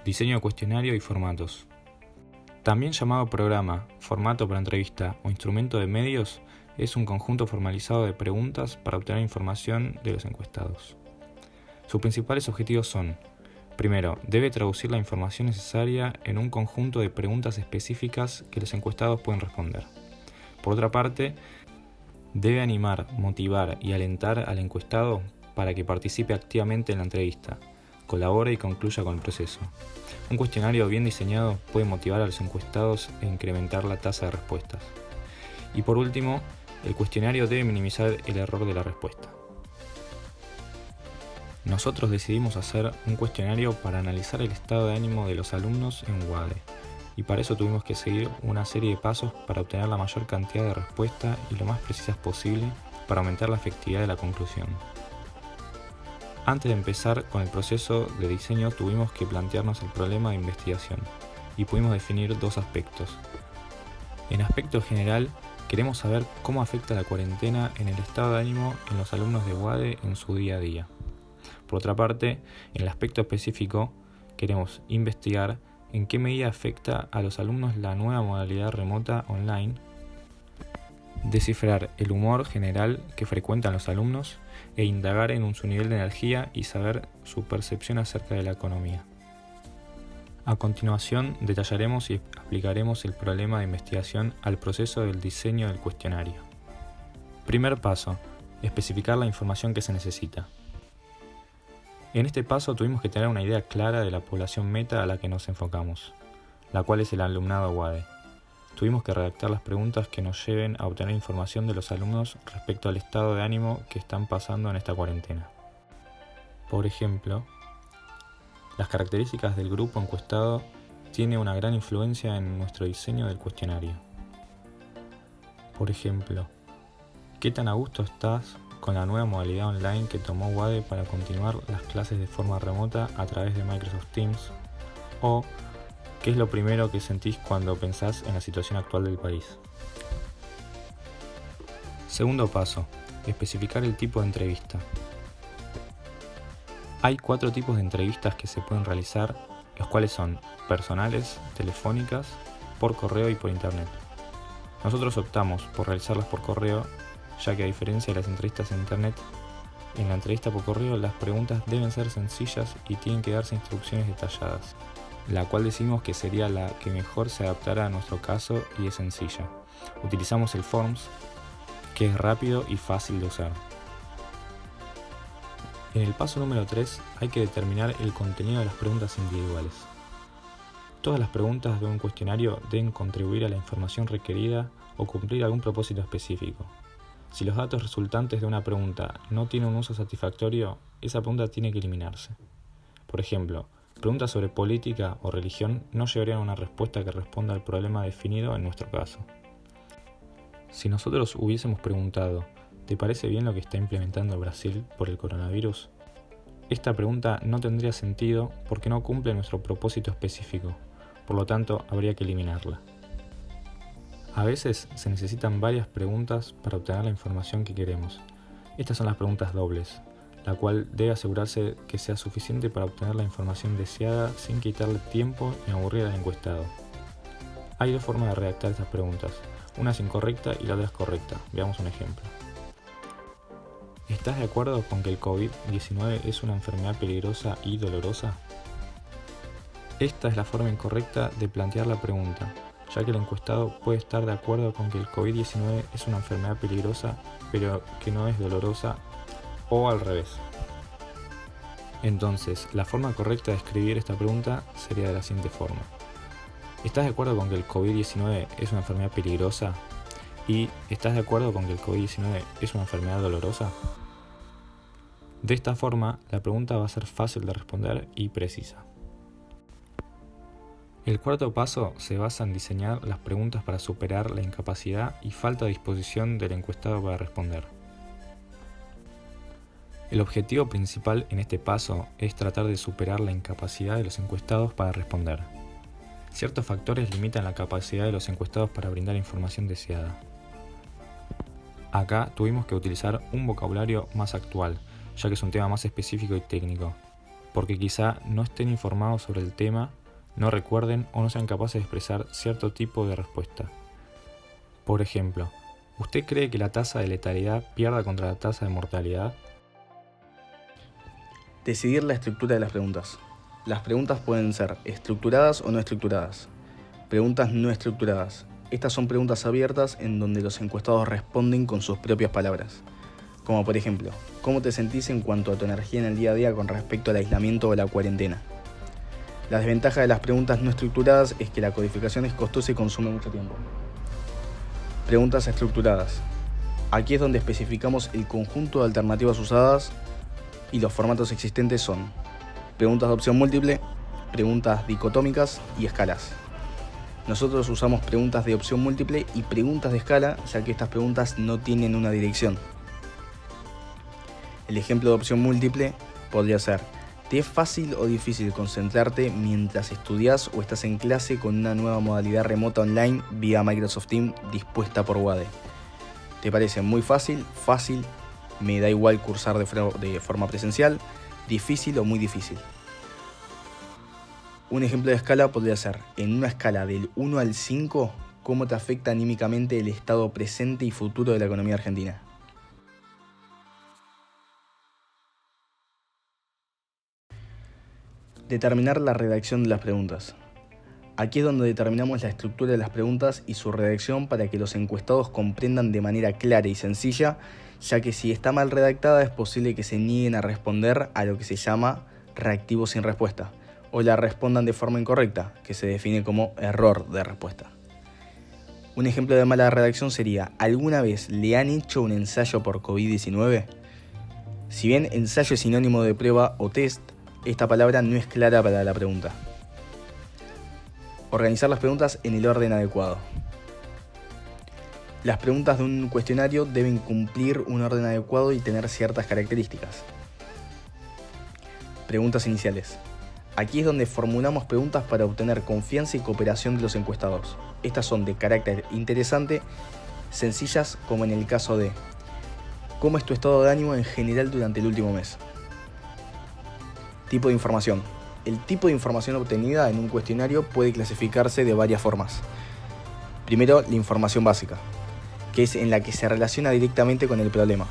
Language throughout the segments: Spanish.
Diseño de cuestionario y formatos. También llamado programa, formato para entrevista o instrumento de medios, es un conjunto formalizado de preguntas para obtener información de los encuestados. Sus principales objetivos son: primero, debe traducir la información necesaria en un conjunto de preguntas específicas que los encuestados pueden responder. Por otra parte, debe animar, motivar y alentar al encuestado para que participe activamente en la entrevista, colabore y concluya con el proceso. Un cuestionario bien diseñado puede motivar a los encuestados e incrementar la tasa de respuestas. Y por último, el cuestionario debe minimizar el error de la respuesta. Nosotros decidimos hacer un cuestionario para analizar el estado de ánimo de los alumnos en UADE, y para eso tuvimos que seguir una serie de pasos para obtener la mayor cantidad de respuestas y lo más precisas posible para aumentar la efectividad de la conclusión. Antes de empezar con el proceso de diseño tuvimos que plantearnos el problema de investigación y pudimos definir dos aspectos. En aspecto general, queremos saber cómo afecta la cuarentena en el estado de ánimo en los alumnos de UADE en su día a día. Por otra parte, en el aspecto específico, queremos investigar en qué medida afecta a los alumnos la nueva modalidad remota online, descifrar el humor general que frecuentan los alumnos e indagar en su nivel de energía y saber su percepción acerca de la economía. A continuación, detallaremos y aplicaremos el problema de investigación al proceso del diseño del cuestionario. Primer paso: especificar la información que se necesita. En este paso tuvimos que tener una idea clara de la población meta a la que nos enfocamos, la cual es el alumnado UADE. Tuvimos que redactar las preguntas que nos lleven a obtener información de los alumnos respecto al estado de ánimo que están pasando en esta cuarentena. Por ejemplo, las características del grupo encuestado tienen una gran influencia en nuestro diseño del cuestionario. Por ejemplo, ¿qué tan a gusto estás con la nueva modalidad online que tomó UADE para continuar las clases de forma remota a través de Microsoft Teams? O ¿qué es lo primero que sentís cuando pensás en la situación actual del país? Segundo paso: especificar el tipo de entrevista. Hay 4 tipos de entrevistas que se pueden realizar, los cuales son personales, telefónicas, por correo y por internet. Nosotros optamos por realizarlas por correo, ya que a diferencia de las entrevistas en internet, en la entrevista por correo las preguntas deben ser sencillas y tienen que darse instrucciones detalladas, la cual decimos que sería la que mejor se adaptara a nuestro caso y es sencilla. Utilizamos el Forms, que es rápido y fácil de usar. En el paso número 3 hay que determinar el contenido de las preguntas individuales. Todas las preguntas de un cuestionario deben contribuir a la información requerida o cumplir algún propósito específico. Si los datos resultantes de una pregunta no tienen un uso satisfactorio, esa pregunta tiene que eliminarse. Por ejemplo, preguntas sobre política o religión no llevarían a una respuesta que responda al problema definido en nuestro caso. Si nosotros hubiésemos preguntado: ¿te parece bien lo que está implementando Brasil por el coronavirus? Esta pregunta no tendría sentido porque no cumple nuestro propósito específico, por lo tanto habría que eliminarla. A veces se necesitan varias preguntas para obtener la información que queremos. Estas son las preguntas dobles, la cual debe asegurarse que sea suficiente para obtener la información deseada sin quitarle tiempo ni aburrir al encuestado. Hay 2 formas de redactar estas preguntas, una es incorrecta y la otra es correcta. Veamos un ejemplo. ¿Estás de acuerdo con que el COVID-19 es una enfermedad peligrosa y dolorosa? Esta es la forma incorrecta de plantear la pregunta, ya que el encuestado puede estar de acuerdo con que el COVID-19 es una enfermedad peligrosa, pero que no es dolorosa, o al revés. Entonces, la forma correcta de escribir esta pregunta sería de la siguiente forma: ¿estás de acuerdo con que el COVID-19 es una enfermedad peligrosa? ¿Y estás de acuerdo con que el COVID-19 es una enfermedad dolorosa? De esta forma, la pregunta va a ser fácil de responder y precisa. El cuarto paso se basa en diseñar las preguntas para superar la incapacidad y falta de disposición del encuestado para responder. El objetivo principal en este paso es tratar de superar la incapacidad de los encuestados para responder. Ciertos factores limitan la capacidad de los encuestados para brindar información deseada. Acá tuvimos que utilizar un vocabulario más actual, ya que es un tema más específico y técnico. porque quizá no estén informados sobre el tema, no recuerden o no sean capaces de expresar cierto tipo de respuesta. Por ejemplo, ¿usted cree que la tasa de letalidad pierda contra la tasa de mortalidad? Decidir la estructura de las preguntas. Las preguntas pueden ser estructuradas o no estructuradas. Preguntas no estructuradas. Estas son preguntas abiertas en donde los encuestados responden con sus propias palabras. Como por ejemplo, ¿cómo te sentís en cuanto a tu energía en el día a día con respecto al aislamiento o la cuarentena? La desventaja de las preguntas no estructuradas es que la codificación es costosa y consume mucho tiempo. Preguntas estructuradas. Aquí es donde especificamos el conjunto de alternativas usadas y los formatos existentes son preguntas de opción múltiple, preguntas dicotómicas y escalas. Nosotros usamos preguntas de opción múltiple y preguntas de escala, ya que estas preguntas no tienen una dirección. El ejemplo de opción múltiple podría ser: ¿te es fácil o difícil concentrarte mientras estudias o estás en clase con una nueva modalidad remota online vía Microsoft Teams dispuesta por Wade? ¿Te parece muy fácil, fácil, me da igual cursar de forma presencial, difícil o muy difícil? Un ejemplo de escala podría ser: en una escala del 1 al 5, ¿cómo te afecta anímicamente el estado presente y futuro de la economía argentina? Determinar la redacción de las preguntas. Aquí es donde determinamos la estructura de las preguntas y su redacción para que los encuestados comprendan de manera clara y sencilla, ya que si está mal redactada es posible que se nieguen a responder a lo que se llama reactivo sin respuesta, o la respondan de forma incorrecta, que se define como error de respuesta. Un ejemplo de mala redacción sería: ¿alguna vez le han hecho un ensayo por COVID-19? Si bien ensayo es sinónimo de prueba o test, esta palabra no es clara para la pregunta. Organizar las preguntas en el orden adecuado. Las preguntas de un cuestionario deben cumplir un orden adecuado y tener ciertas características. Preguntas iniciales. Aquí es donde formulamos preguntas para obtener confianza y cooperación de los encuestados. Estas son de carácter interesante, sencillas, como en el caso de: ¿cómo es tu estado de ánimo en general durante el último mes? Tipo de información. El tipo de información obtenida en un cuestionario puede clasificarse de varias formas. Primero, la información básica, que es en la que se relaciona directamente con el problema.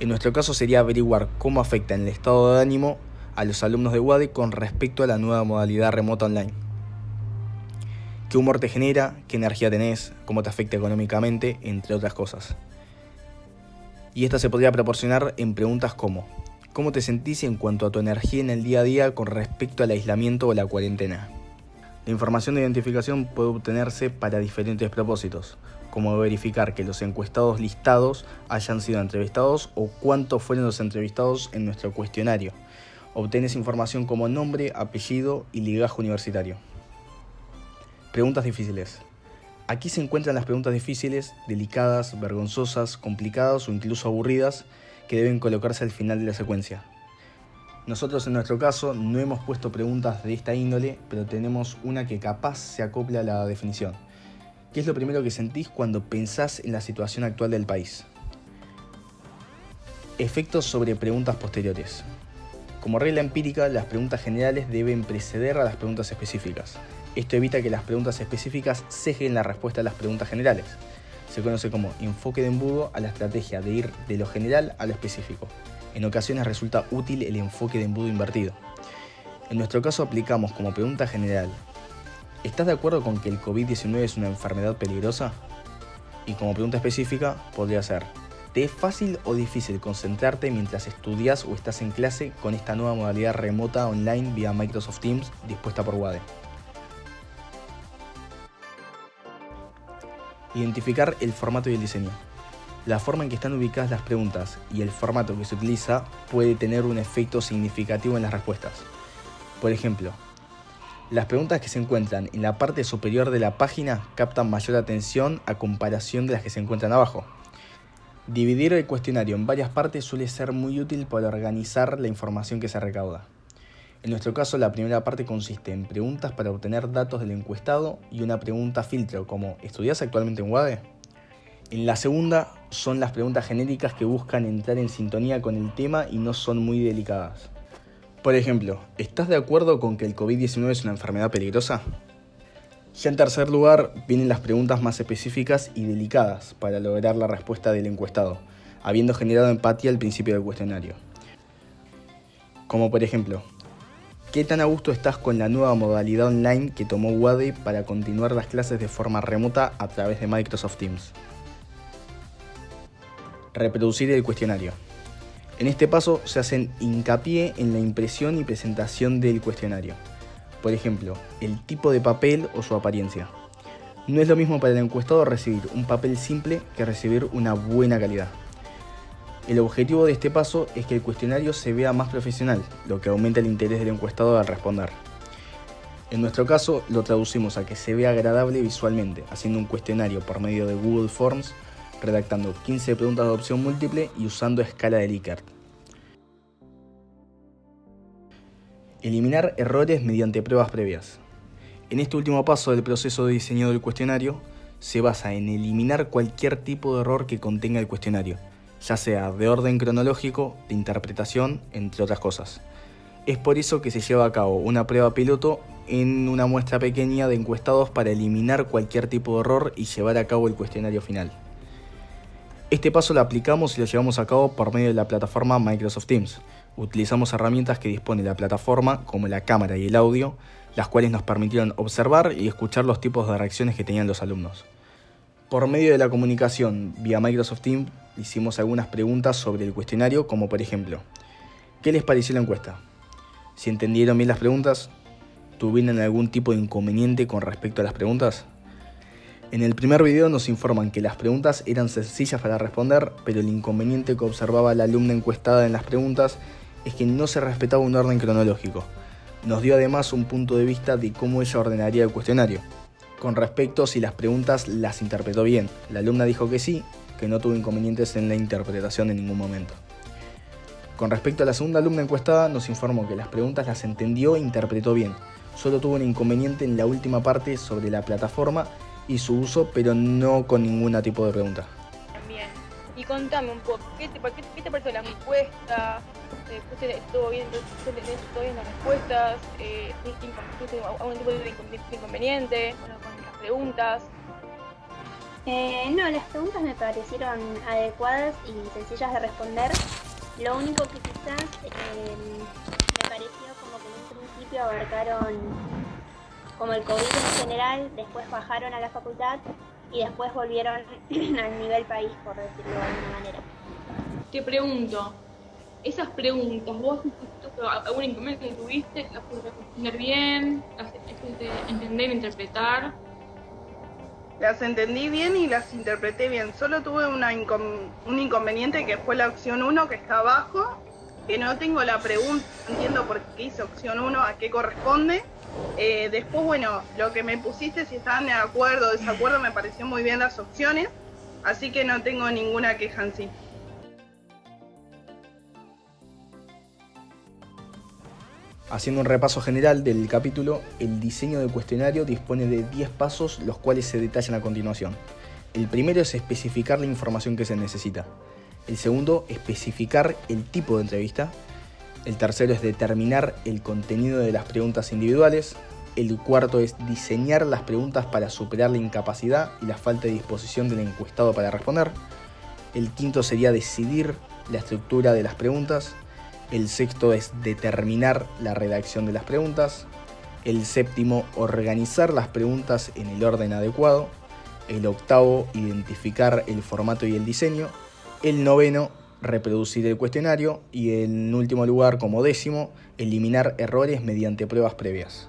En nuestro caso sería averiguar cómo afecta en el estado de ánimo a los alumnos de Wade con respecto a la nueva modalidad remota online. ¿Qué humor te genera? ¿Qué energía tenés? ¿Cómo te afecta económicamente? Entre otras cosas. Y esta se podría proporcionar en preguntas como: ¿cómo te sentís en cuanto a tu energía en el día a día con respecto al aislamiento o la cuarentena? La información de identificación puede obtenerse para diferentes propósitos, como verificar que los encuestados listados hayan sido entrevistados o cuántos fueron los entrevistados en nuestro cuestionario. Obtenés información como nombre, apellido y ligaje universitario. Preguntas difíciles. Aquí se encuentran las preguntas difíciles, delicadas, vergonzosas, complicadas o incluso aburridas, que deben colocarse al final de la secuencia. Nosotros en nuestro caso no hemos puesto preguntas de esta índole, pero tenemos una que capaz se acopla a la definición. ¿Qué es lo primero que sentís cuando pensás en la situación actual del país? Efectos sobre preguntas posteriores. Como regla empírica, las preguntas generales deben preceder a las preguntas específicas. Esto evita que las preguntas específicas sesguen la respuesta a las preguntas generales. Se conoce como enfoque de embudo a la estrategia de ir de lo general a lo específico. En ocasiones resulta útil el enfoque de embudo invertido. En nuestro caso aplicamos como pregunta general: ¿estás de acuerdo con que el COVID-19 es una enfermedad peligrosa? Y como pregunta específica podría ser: ¿te es fácil o difícil concentrarte mientras estudias o estás en clase con esta nueva modalidad remota online vía Microsoft Teams dispuesta por Wade? Identificar el formato y el diseño. La forma en que están ubicadas las preguntas y el formato que se utiliza puede tener un efecto significativo en las respuestas. Por ejemplo, las preguntas que se encuentran en la parte superior de la página captan mayor atención a comparación de las que se encuentran abajo. Dividir el cuestionario en varias partes suele ser muy útil para organizar la información que se recauda. En nuestro caso, la primera parte consiste en preguntas para obtener datos del encuestado y una pregunta filtro como: ¿estudias actualmente en Wade? En la segunda son las preguntas genéricas que buscan entrar en sintonía con el tema y no son muy delicadas. Por ejemplo, ¿estás de acuerdo con que el COVID-19 es una enfermedad peligrosa? Ya en tercer lugar, vienen las preguntas más específicas y delicadas para lograr la respuesta del encuestado, habiendo generado empatía al principio del cuestionario. Como por ejemplo, ¿qué tan a gusto estás con la nueva modalidad online que tomó UADY para continuar las clases de forma remota a través de Microsoft Teams? Reproducir el cuestionario. En este paso se hacen hincapié en la impresión y presentación del cuestionario. Por ejemplo, el tipo de papel o su apariencia. No es lo mismo para el encuestado recibir un papel simple que recibir una buena calidad. El objetivo de este paso es que el cuestionario se vea más profesional, lo que aumenta el interés del encuestado al responder. En nuestro caso, lo traducimos a que se vea agradable visualmente, haciendo un cuestionario por medio de Google Forms, redactando 15 preguntas de opción múltiple y usando escala de Likert. Eliminar errores mediante pruebas previas. En este último paso del proceso de diseño del cuestionario, se basa en eliminar cualquier tipo de error que contenga el cuestionario, ya sea de orden cronológico, de interpretación, entre otras cosas. Es por eso que se lleva a cabo una prueba piloto en una muestra pequeña de encuestados para eliminar cualquier tipo de error y llevar a cabo el cuestionario final. Este paso lo aplicamos y lo llevamos a cabo por medio de la plataforma Microsoft Teams. Utilizamos herramientas que dispone la plataforma, como la cámara y el audio, las cuales nos permitieron observar y escuchar los tipos de reacciones que tenían los alumnos. Por medio de la comunicación vía Microsoft Teams, hicimos algunas preguntas sobre el cuestionario, como por ejemplo, ¿qué les pareció la encuesta? ¿Si entendieron bien las preguntas? ¿Tuvieron algún tipo de inconveniente con respecto a las preguntas? En el primer video nos informan que las preguntas eran sencillas para responder, pero el inconveniente que observaba la alumna encuestada en las preguntas es que no se respetaba un orden cronológico. Nos dio además un punto de vista de cómo ella ordenaría el cuestionario. Con respecto a si las preguntas las interpretó bien, la alumna dijo que sí, que no tuvo inconvenientes en la interpretación en ningún momento. Con respecto a la segunda alumna encuestada, nos informó que las preguntas las entendió e interpretó bien. Solo tuvo un inconveniente en la última parte sobre la plataforma y su uso, pero no con ningún tipo de pregunta. Bien. Y contame un poco, ¿qué te pareció la encuesta? ¿Todo bien las respuestas? ¿Tuviste algún tipo de inconveniente con las preguntas? No, las preguntas me parecieron adecuadas y sencillas de responder. Lo único que quizás me pareció como que en un principio abarcaron como el COVID en general, después bajaron a la facultad y después volvieron al nivel país, por decirlo de alguna manera. Te pregunto, esas preguntas, ¿vos algún inconveniente que tuviste? ¿Las pudiste responder bien? ¿Las pudiste entender e interpretar? Las entendí bien y las interpreté bien. Solo tuve un inconveniente que fue la opción 1 que está abajo, que no tengo la pregunta, no entiendo por qué hice opción 1, a qué corresponde. Después, bueno, lo que me pusiste, si estaban de acuerdo o desacuerdo, me pareció muy bien las opciones, así que no tengo ninguna queja en sí. Haciendo un repaso general del capítulo, el diseño del cuestionario dispone de 10 pasos, los cuales se detallan a continuación. El primero es especificar la información que se necesita. El segundo, especificar el tipo de entrevista. El tercero es determinar el contenido de las preguntas individuales. El cuarto es diseñar las preguntas para superar la incapacidad y la falta de disposición del encuestado para responder. El quinto sería decidir la estructura de las preguntas. El sexto es determinar la redacción de las preguntas. El séptimo, organizar las preguntas en el orden adecuado. El octavo, identificar el formato y el diseño. El noveno, reproducir el cuestionario. Y en último lugar, como décimo, eliminar errores mediante pruebas previas.